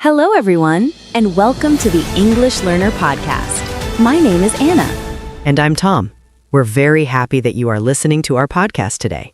Hello, everyone, and welcome to the English Learner Podcast. My name is Anna. And I'm Tom. We're very happy that you are listening to our podcast today.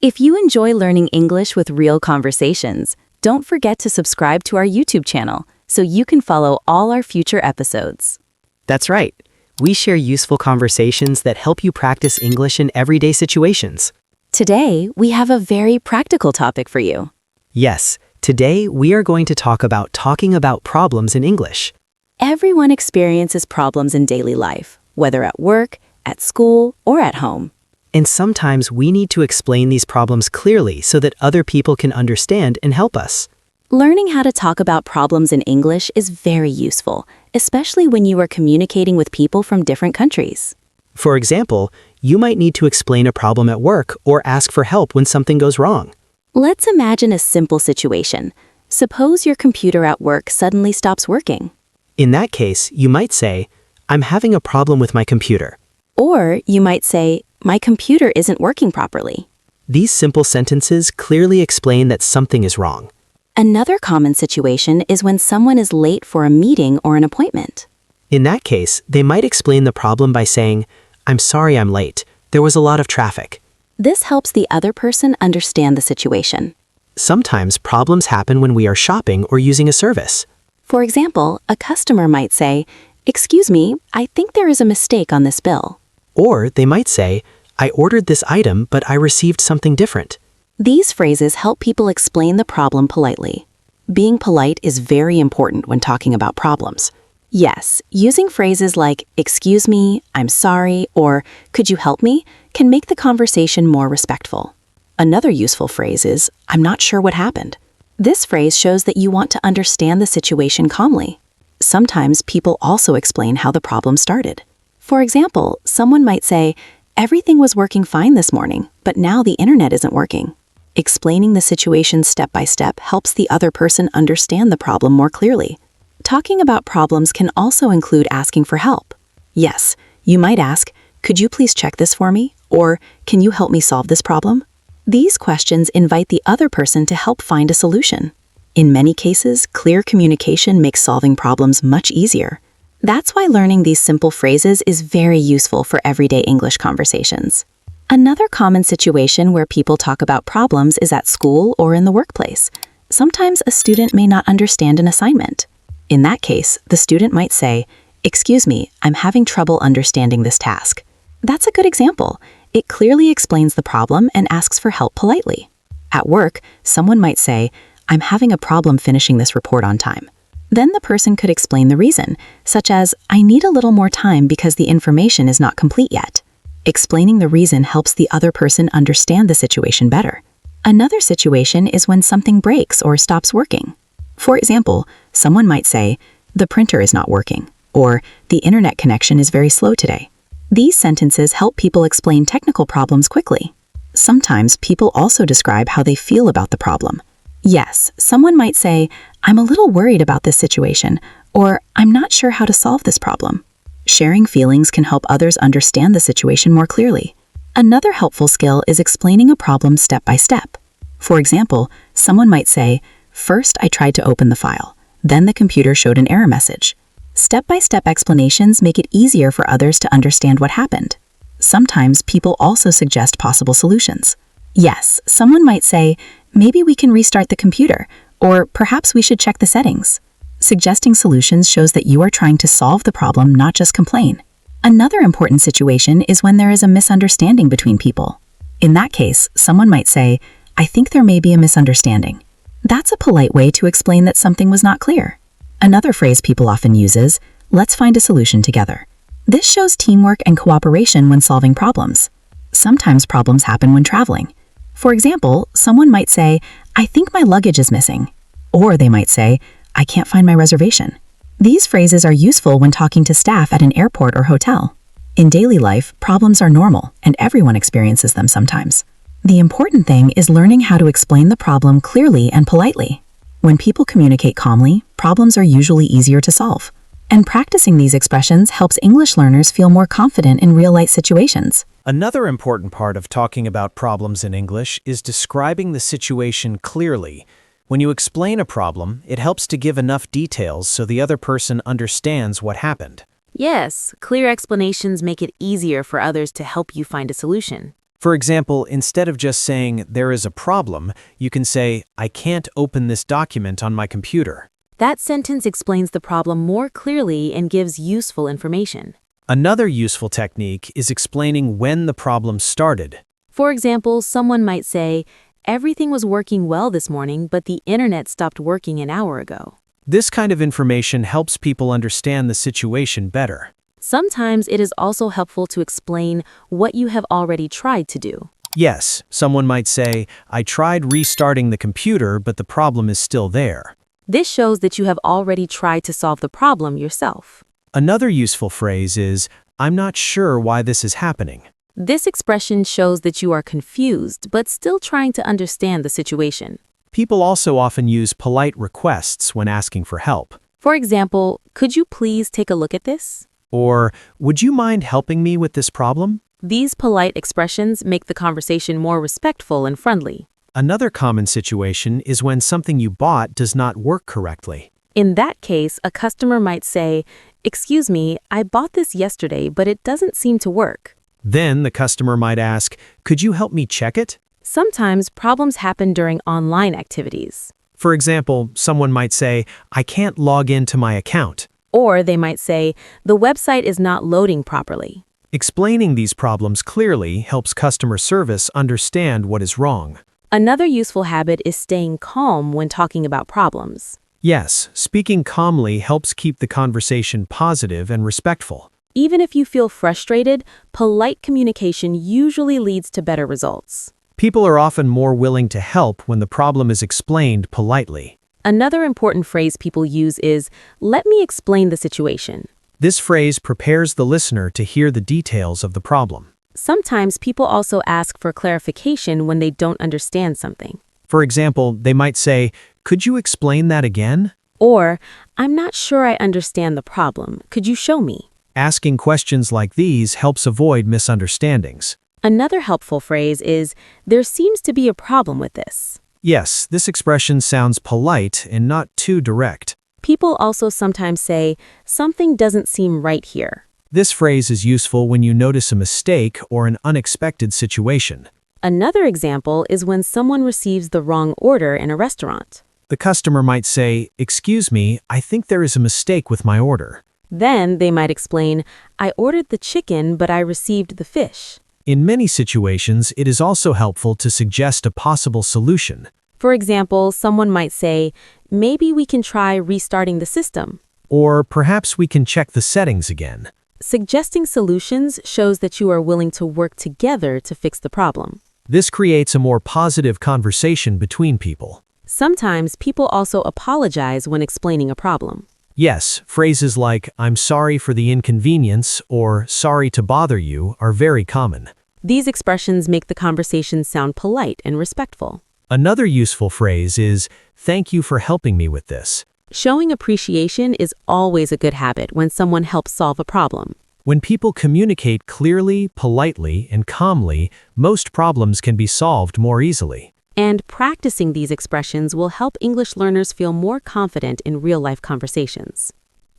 If you enjoy learning English with real conversations, don't forget to subscribe to our YouTube channel so you can follow all our future episodes. That's right. We share useful conversations that help you practice English in everyday situations. Today, we have a very practical topic for you. Yes, today we are going to talk about talking about problems in English. Everyone experiences problems in daily life, whether at work, at school, or at home. And sometimes we need to explain these problems clearly so that other people can understand and help us. Learning how to talk about problems in English is very useful, especially when you are communicating with people from different countries. For example, you might need to explain a problem at work or ask for help when something goes wrong. Let's imagine a simple situation. Suppose your computer at work suddenly stops working. In that case, you might say, "I'm having a problem with my computer." Or you might say, "My computer isn't working properly." These simple sentences clearly explain that something is wrong. Another common situation is when someone is late for a meeting or an appointment. In that case, they might explain the problem by saying, "I'm sorry I'm late. There was a lot of traffic." This helps the other person understand the situation. Sometimes problems happen when we are shopping or using a service. For example, a customer might say, "Excuse me, I think there is a mistake on this bill." Or they might say, "I ordered this item, but I received something different." These phrases help people explain the problem politely. Being polite is very important when talking about problems. Yes, using phrases like, "Excuse me," "I'm sorry," or "Could you help me?" can make the conversation more respectful. Another useful phrase is, "I'm not sure what happened." This phrase shows that you want to understand the situation calmly. Sometimes people also explain how the problem started. For example, someone might say, "Everything was working fine this morning, but now the internet isn't working." Explaining the situation step by step helps the other person understand the problem more clearly. Talking about problems can also include asking for help. Yes, you might ask, "Could you please check this for me?" Or, "Can you help me solve this problem?" These questions invite the other person to help find a solution. In many cases, clear communication makes solving problems much easier. That's why learning these simple phrases is very useful for everyday English conversations. Another common situation where people talk about problems is at school or in the workplace. Sometimes a student may not understand an assignment. In that case, the student might say, "Excuse me, I'm having trouble understanding this task." That's a good example. It clearly explains the problem and asks for help politely. At work, someone might say, "I'm having a problem finishing this report on time." Then the person could explain the reason, such as, "I need a little more time because the information is not complete yet." Explaining the reason helps the other person understand the situation better. Another situation is when something breaks or stops working. For example, someone might say, "The printer is not working," or "The internet connection is very slow today." These sentences help people explain technical problems quickly. Sometimes people also describe how they feel about the problem. Yes, someone might say, "I'm a little worried about this situation," or "I'm not sure how to solve this problem." Sharing feelings can help others understand the situation more clearly. Another helpful skill is explaining a problem step by step. For example, someone might say, "First, I tried to open the file. Then the computer showed an error message." Step-by-step explanations make it easier for others to understand what happened. Sometimes people also suggest possible solutions. Yes, someone might say, "Maybe we can restart the computer," or "Perhaps we should check the settings." Suggesting solutions shows that you are trying to solve the problem, not just complain. Another important situation is when there is a misunderstanding between people. In that case, someone might say, "I think there may be a misunderstanding." That's a polite way to explain that something was not clear. Another phrase people often use is, "Let's find a solution together." This shows teamwork and cooperation when solving problems. Sometimes problems happen when traveling. For example, someone might say, "I think my luggage is missing." Or they might say, "I can't find my reservation." These phrases are useful when talking to staff at an airport or hotel. In daily life, problems are normal, and everyone experiences them sometimes. The important thing is learning how to explain the problem clearly and politely. When people communicate calmly, problems are usually easier to solve. And practicing these expressions helps English learners feel more confident in real-life situations. Another important part of talking about problems in English is describing the situation clearly. When you explain a problem, it helps to give enough details so the other person understands what happened. Yes, clear explanations make it easier for others to help you find a solution. For example, instead of just saying, "There is a problem," you can say, "I can't open this document on my computer." That sentence explains the problem more clearly and gives useful information. Another useful technique is explaining when the problem started. For example, someone might say, "Everything was working well this morning, but the internet stopped working an hour ago." This kind of information helps people understand the situation better. Sometimes it is also helpful to explain what you have already tried to do. Yes, someone might say, "I tried restarting the computer, but the problem is still there." This shows that you have already tried to solve the problem yourself. Another useful phrase is, "I'm not sure why this is happening." This expression shows that you are confused, but still trying to understand the situation. People also often use polite requests when asking for help. For example, "Could you please take a look at this?" Or, "Would you mind helping me with this problem?" These polite expressions make the conversation more respectful and friendly. Another common situation is when something you bought does not work correctly. In that case, a customer might say, "Excuse me, I bought this yesterday, but it doesn't seem to work." Then the customer might ask, "Could you help me check it?" Sometimes problems happen during online activities. For example, someone might say, "I can't log into my account." Or they might say, "The website is not loading properly." Explaining these problems clearly helps customer service understand what is wrong. Another useful habit is staying calm when talking about problems. Yes, speaking calmly helps keep the conversation positive and respectful. Even if you feel frustrated, polite communication usually leads to better results. People are often more willing to help when the problem is explained politely. Another important phrase people use is, "Let me explain the situation." This phrase prepares the listener to hear the details of the problem. Sometimes people also ask for clarification when they don't understand something. For example, they might say, "Could you explain that again?" Or, "I'm not sure I understand the problem. Could you show me?" Asking questions like these helps avoid misunderstandings. Another helpful phrase is, "There seems to be a problem with this." Yes, this expression sounds polite and not too direct. People also sometimes say, "Something doesn't seem right here." This phrase is useful when you notice a mistake or an unexpected situation. Another example is when someone receives the wrong order in a restaurant. The customer might say, "Excuse me, I think there is a mistake with my order." Then they might explain, "I ordered the chicken, but I received the fish." In many situations, it is also helpful to suggest a possible solution. For example, someone might say, "Maybe we can try restarting the system." Or perhaps we can check the settings again. Suggesting solutions shows that you are willing to work together to fix the problem. This creates a more positive conversation between people. Sometimes people also apologize when explaining a problem. Yes, phrases like, "I'm sorry for the inconvenience" or "sorry to bother you" are very common. These expressions make the conversation sound polite and respectful. Another useful phrase is, "Thank you for helping me with this." Showing appreciation is always a good habit when someone helps solve a problem. When people communicate clearly, politely, and calmly, most problems can be solved more easily. And practicing these expressions will help English learners feel more confident in real-life conversations.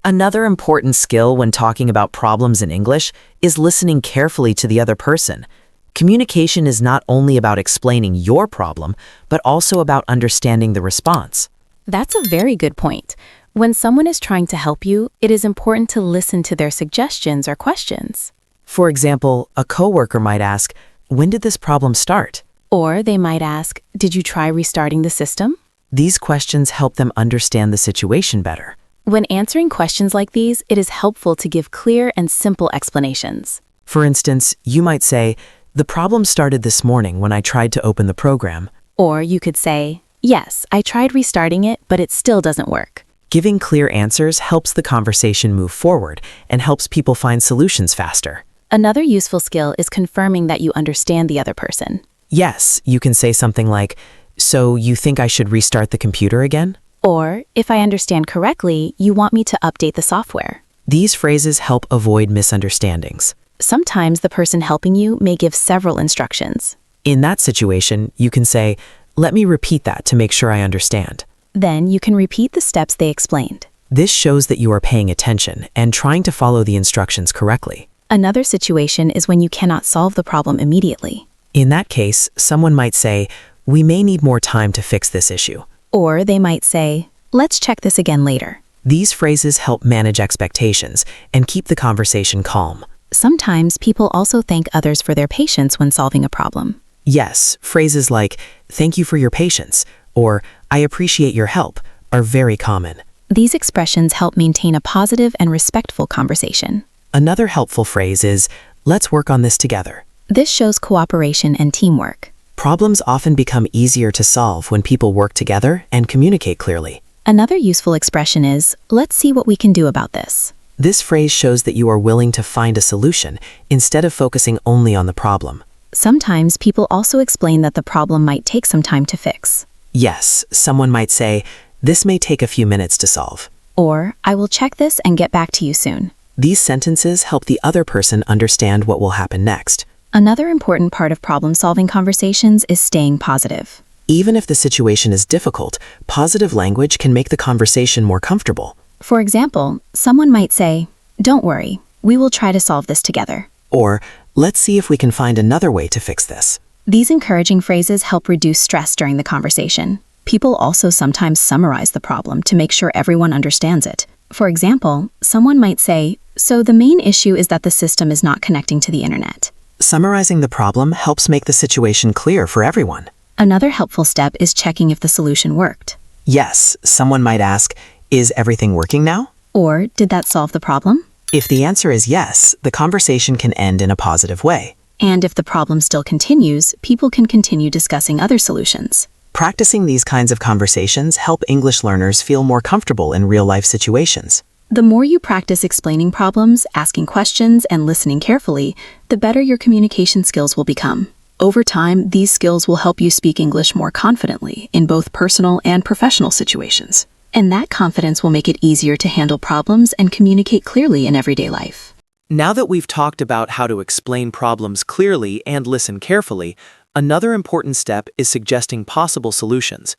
Another important skill when talking about problems in English is listening carefully to the other person. Communication is not only about explaining your problem, but also about understanding the response. That's a very good point. When someone is trying to help you, it is important to listen to their suggestions or questions. For example, a coworker might ask, "When did this problem start?" Or they might ask, "Did you try restarting the system?" These questions help them understand the situation better. When answering questions like these, it is helpful to give clear and simple explanations. For instance, you might say, "The problem started this morning when I tried to open the program." Or you could say, "Yes, I tried restarting it, but it still doesn't work." Giving clear answers helps the conversation move forward and helps people find solutions faster. Another useful skill is confirming that you understand the other person. Yes, you can say something like, "So you think I should restart the computer again?" Or, "If I understand correctly, you want me to update the software." These phrases help avoid misunderstandings. Sometimes the person helping you may give several instructions. In that situation, you can say, "Let me repeat that to make sure I understand." Then you can repeat the steps they explained. This shows that you are paying attention and trying to follow the instructions correctly. Another situation is when you cannot solve the problem immediately. In that case, someone might say, "We may need more time to fix this issue." Or they might say, "Let's check this again later." These phrases help manage expectations and keep the conversation calm. Sometimes people also thank others for their patience when solving a problem. Yes, phrases like, "Thank you for your patience," or "I appreciate your help," are very common. These expressions help maintain a positive and respectful conversation. Another helpful phrase is, "Let's work on this together." This shows cooperation and teamwork. Problems often become easier to solve when people work together and communicate clearly. Another useful expression is, "Let's see what we can do about this." This phrase shows that you are willing to find a solution instead of focusing only on the problem. Sometimes people also explain that the problem might take some time to fix. Yes, someone might say, "This may take a few minutes to solve." Or, "I will check this and get back to you soon." These sentences help the other person understand what will happen next. Another important part of problem-solving conversations is staying positive. Even if the situation is difficult, positive language can make the conversation more comfortable. For example, someone might say, "Don't worry, we will try to solve this together." Or, "Let's see if we can find another way to fix this." These encouraging phrases help reduce stress during the conversation. People also sometimes summarize the problem to make sure everyone understands it. For example, someone might say, "So the main issue is that the system is not connecting to the internet." Summarizing the problem helps make the situation clear for everyone. Another helpful step is checking if the solution worked. Yes, someone might ask, "Is everything working now?" Or, "Did that solve the problem?" If the answer is yes, the conversation can end in a positive way. And if the problem still continues, people can continue discussing other solutions. Practicing these kinds of conversations help English learners feel more comfortable in real-life situations. The more you practice explaining problems, asking questions, and listening carefully, the better your communication skills will become. Over time, these skills will help you speak English more confidently in both personal and professional situations. And that confidence will make it easier to handle problems and communicate clearly in everyday life. Now that we've talked about how to explain problems clearly and listen carefully, another important step is suggesting possible solutions.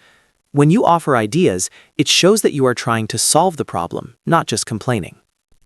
When you offer ideas, it shows that you are trying to solve the problem, not just complaining.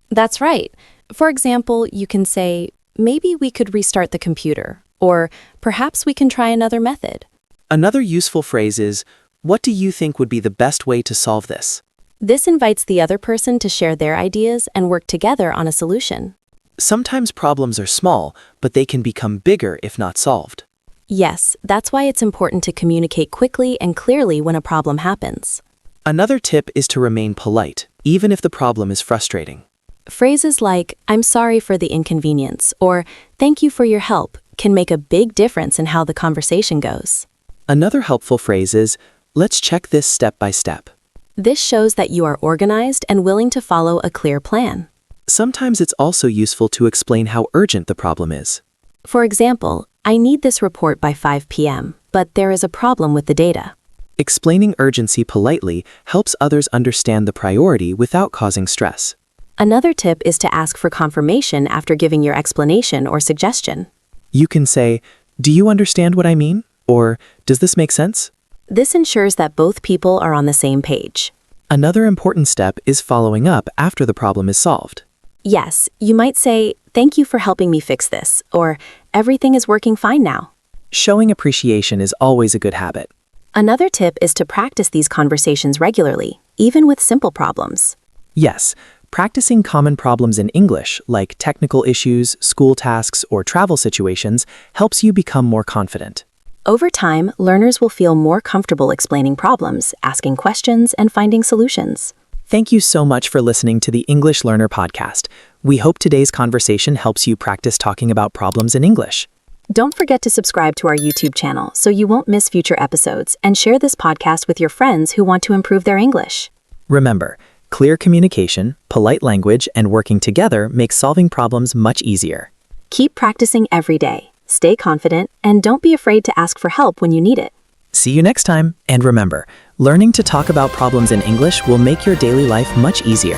That's right. For example, you can say, "Maybe we could restart the computer," or "Perhaps we can try another method." Another useful phrase is, "What do you think would be the best way to solve this?" This invites the other person to share their ideas and work together on a solution. Sometimes problems are small, but they can become bigger if not solved. Yes, that's why it's important to communicate quickly and clearly when a problem happens. Another tip is to remain polite, even if the problem is frustrating. Phrases like, "I'm sorry for the inconvenience," or "Thank you for your help," can make a big difference in how the conversation goes. Another helpful phrase is, "Let's check this step by step." This shows that you are organized and willing to follow a clear plan. Sometimes it's also useful to explain how urgent the problem is. For example, "I need this report by 5 p.m., but there is a problem with the data." Explaining urgency politely helps others understand the priority without causing stress. Another tip is to ask for confirmation after giving your explanation or suggestion. You can say, "Do you understand what I mean?" Or, "Does this make sense?" This ensures that both people are on the same page. Another important step is following up after the problem is solved. Yes, you might say, "Thank you for helping me fix this," or "Everything is working fine now." Showing appreciation is always a good habit. Another tip is to practice these conversations regularly, even with simple problems. Yes, practicing common problems in English, like technical issues, school tasks, or travel situations, helps you become more confident. Over time, learners will feel more comfortable explaining problems, asking questions, and finding solutions. Thank you so much for listening to the English Learner Podcast. We hope today's conversation helps you practice talking about problems in English. Don't forget to subscribe to our YouTube channel so you won't miss future episodes, and share this podcast with your friends who want to improve their English. Remember, clear communication, polite language, and working together make solving problems much easier. Keep practicing every day. Stay confident, and don't be afraid to ask for help when you need it. See you next time, and remember, learning to talk about problems in English will make your daily life much easier.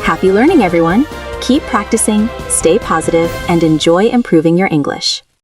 Happy learning, everyone! Keep practicing, stay positive, and enjoy improving your English.